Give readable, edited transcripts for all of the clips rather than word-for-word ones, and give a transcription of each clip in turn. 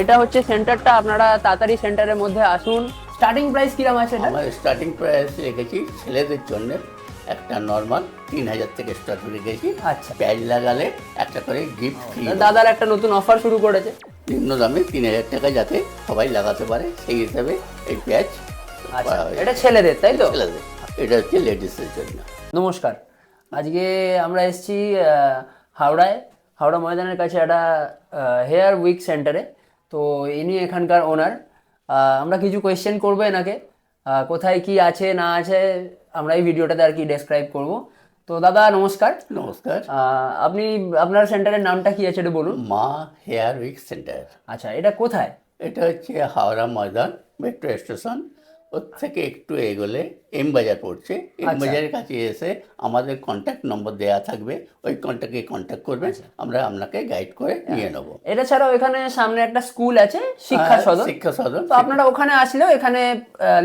এটা হচ্ছে সেন্টারটা, আপনারা তাড়াতাড়ি সেন্টারের মধ্যে আসুন। স্টার্টিং প্রাইস কিরকম আছে এটা? আমার স্টার্টিং প্রাইস রেখেছি ছেলেদের জন্য একটা নর্মাল 3000 থেকে স্টার্ট রেখেছি। আচ্ছা। প্যাচ লাগালে একটা করে গিফট ফ্রি। দাদার একটা নতুন অফার শুরু করেছে, নিম্ন দামে 3000 টাকা যাতে সবাই লাগাতে পারে সেই হিসাবে এই প্যাচ আচ্ছা। এটা ছেলেদের, তাই তো? ছেলেদের, এটা হচ্ছে লেডিসের জন্য। নমস্কার, আজকে আমরা এসেছি হাওড়ায়, হাওড়া ময়দানের কাছে একটা হেয়ার উইক সেন্টারে। তো ইনি এখানকার ওনার। আমরা কিছু কোয়েশ্চেন করবো এনাকে, কোথায় কি আছে না আছে আমরা এই ভিডিওটাতে আর কি ডেসক্রাইব করব। তো দাদা নমস্কার। নমস্কার। আপনি আপনার সেন্টারের নামটা কি আছে এটা বলুন। মা হেয়ার উইক সেন্টার। আচ্ছা, এটা কোথায়? এটা হচ্ছে হাওড়া ময়দান মেট্রো স্টেশন, ওর থেকে একটু এগোলে এম বাজার পড়ছে। এম বাজারের কাছে এসে আমাদের কন্ট্যাক্ট নম্বর দেওয়া থাকবে, ওই কন্ট্যাক্টে কন্ট্যাক্ট করবেন, আমরা আপনাকে গাইড করে নিয়ে নেব। এটা ছাড়াও এখানে সামনে একটা স্কুল আছে, শিক্ষা সদন। শিক্ষা সদন, তো আপনারা ওখানে আসলেও এখানে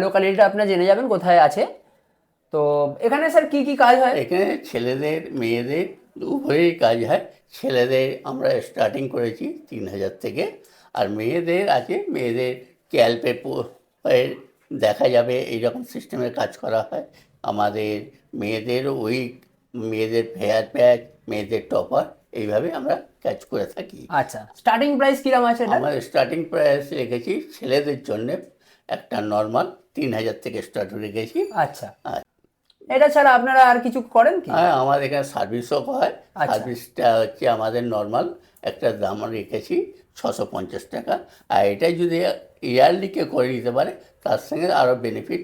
লোকালিটিটা আপনারা জেনে যাবেন কোথায় আছে। তো এখানে স্যার কি কি কাজ হয়? এখানে ছেলেদের মেয়েদের উভয়েরই কাজ হয়। ছেলেদের আমরা স্টার্টিং করেছি 3000 থেকে, আর মেয়েদের আছে, মেয়েদের ক্যালপে দেখা যাবে এইরকম সিস্টেমের কাজ করা হয়। আমাদের মেয়েদের উইক, মেয়েদের হেয়ার প্যাক, মেয়েদের টপার, এইভাবে আমরা কাজ করে থাকি। আচ্ছা, স্টার্টিং প্রাইস কিরকম আছে এটা? আমার স্টার্টিং প্রাইস রেখেছি ছেলেদের জন্য একটা নর্মাল 3000 থেকে স্টার্ট রেখেছি। আচ্ছা, এটা ছাড়া আপনারা আর কিছু করেন কি? হ্যাঁ, আমাদের এখানে সার্ভিসও হয়। আচ্ছা। সার্ভিসটা হচ্ছে আমাদের নর্মাল একটা দাম রেখেছি 650 টাকা, আর এটাই যদি ইয়ারলিকে করে দিতে পারে তার সঙ্গে আরও বেনিফিট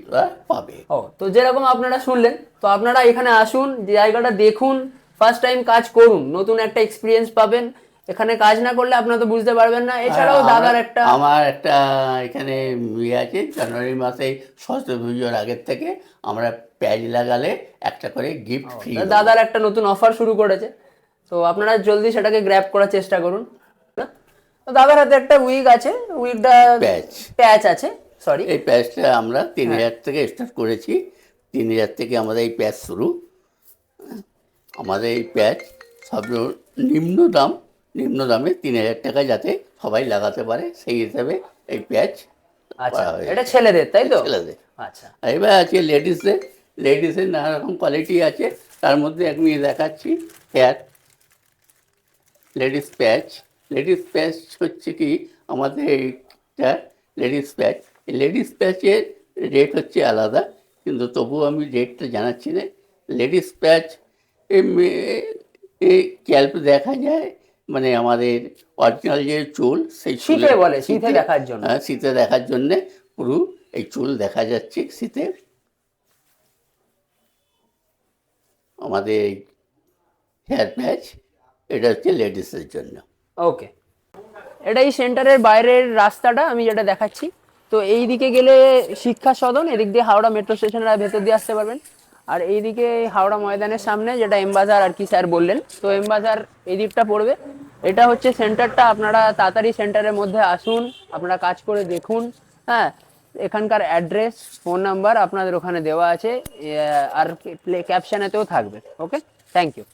পাবে। ও, তো যেরকম আপনারা শুনলেন, তো আপনারা এখানে আসুন, জায়গাটা দেখুন, ফার্স্ট টাইম কাজ করুন, নতুন একটা এক্সপিরিয়েন্স পাবেন। এখানে কাজ না করলে আপনারা তো বুঝতে পারবেন না। এছাড়াও দাদার একটা আমার একটা এখানে ইয়ে আছে, জানুয়ারি মাসে সরস্বতী পুজোর আগের থেকে আমরা প্যাচ লাগালে একটা করে গিফট ফ্রি। দাদার একটা নতুন অফার শুরু করেছে, তো আপনারা জলদি সেটাকে গ্র্যাব করার চেষ্টা করুন। তো দাদার হাতে একটা উইগ আছে, উইগটা প্যাচ আছে, সরি। এই প্যাচটা আমরা 3000 থেকে স্টার্ট করেছি। 3000 থেকে আমাদের এই প্যাচ শুরু। আমাদের এই প্যাচ সব নিম্ন দামে 3000 টাকা যাতে সবাই লাগাতে পারে সেই হিসাবে এই প্যাচ। আচ্ছা, এটা ছেলেদের, তাই তো? ছেলেদের। আচ্ছা, এবার আছে লেডিসের নানা রকম কোয়ালিটি আছে, তার মধ্যে আমি দেখাচ্ছি হেয়ার লেডিস প্যাচ হচ্ছে কি আমাদের এইটা লেডিস প্যাচের রেট হচ্ছে আলাদা, কিন্তু তবুও আমি রেটটা জানাচ্ছি না। লেডিস প্যাচ ক্যাল্প দেখা যায়, মানে আমাদের অরিজিনাল যে চুল, সেই শীতে বলে, শীতে দেখার জন্য। হ্যাঁ, শীতে দেখার জন্যে পুরো এই চুল দেখা যাচ্ছে শীতে। আমাদের এই হেয়ার প্যাচ এটা হচ্ছে লেডিসের জন্য। ওকে, এটা এই সেন্টারের বাইরের রাস্তাটা আমি যেটা দেখাচ্ছি। তো এই দিকে গেলে শিক্ষা সদন, এদিক দিয়ে হাওড়া মেট্রো স্টেশনের ভেতর দিয়ে আসতে পারবেন। আর এইদিকে হাওড়া ময়দানের সামনে যেটা এম বাজার আর কি স্যার বললেন, তো এম বাজার এই দিকটা পড়বে। এটা হচ্ছে সেন্টারটা, আপনারা তাড়াতাড়ি সেন্টারের মধ্যে আসুন, আপনারা কাজ করে দেখুন। হ্যাঁ, এখানকার অ্যাড্রেস, ফোন নাম্বার আপনাদের ওখানে দেওয়া আছে, আর ক্যাপশনেতেও থাকবে। ওকে, থ্যাংক ইউ।